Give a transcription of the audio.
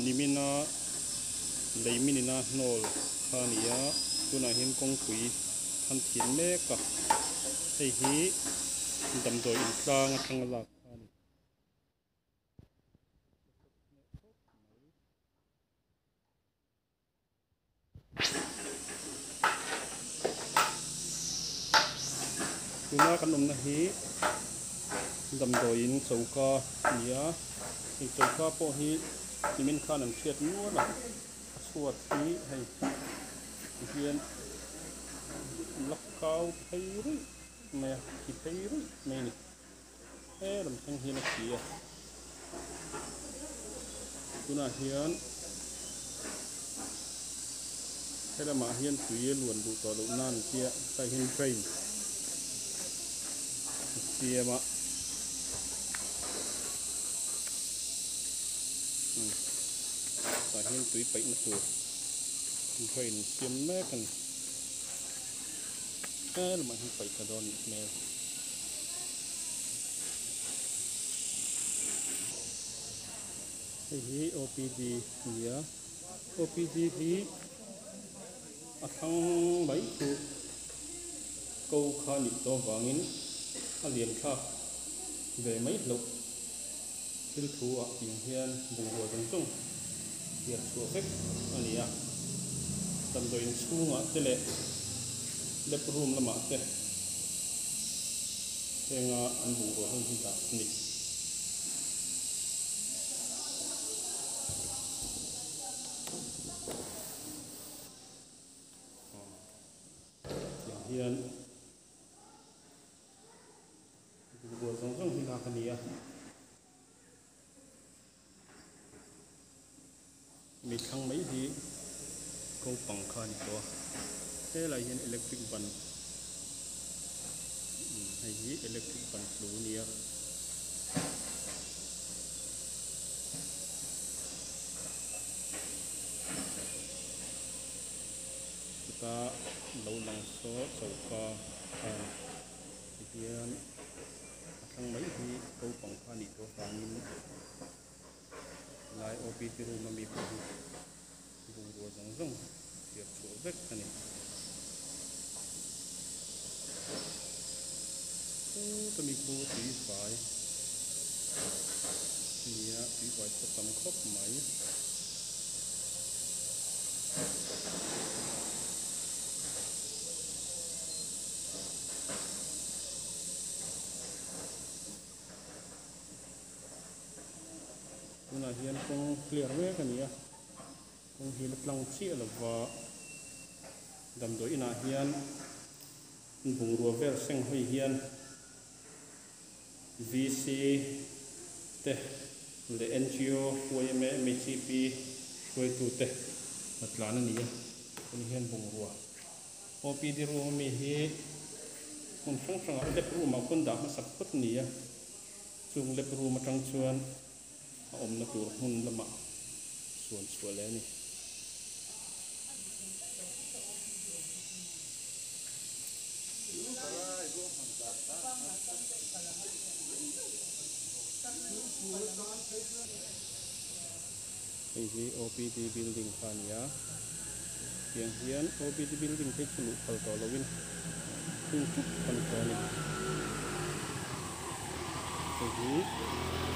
nimina leiminina hnol khania tuna hin kongpui than thian mek a hei hi damdawi in tlang atang lak ani tuna kan omna hi damdawi in chauka nia hi chauka po hi nimin khan an thiat nuala suat hi hei hian lakau theiru me ki theiru me ni lam thang hian a kia tuna hian helama hian tuye luan du to lo nan kia ta hian train siama ta hian tui pai na tu train siam me kan lam hian pai ka don me hi OPD nia OPD hi a thang bai tu câu kha ni to wangin a lian kha ve mai lo thil thu a in hian bungrua dang chung hian chu vek ania damdawi in chhunga tele lep room lama te henga an bungrua hang hi ta ni hian bungrua zong zong hi na khania mi thang mai hi câu pang kha ni to he lai hian electric ban hei hi electric ban flu nia ta lo lang so chauka hian thang mai hi câu pang kha ni to wangin lai OPD room mi pu bungrua zong zong hian chu vek ani tami ku tui fai nia tui fai ko tam khop mai tuna hian kong clear mek ania kong hi tlang chi lawa damdawi ina hian bungrua vel seng hoi hian VC te le NGO huai me MCP huai tu te matlan ania kong hian bungrua OPD room mi hi kun sang sang lep room a kun da ma sak phut nia chung lep room atang chuan a om na tur hun lama suan suale ni hi OPD building khania hian OPD building te chulu khal to lovin chung chuk kan to ni hi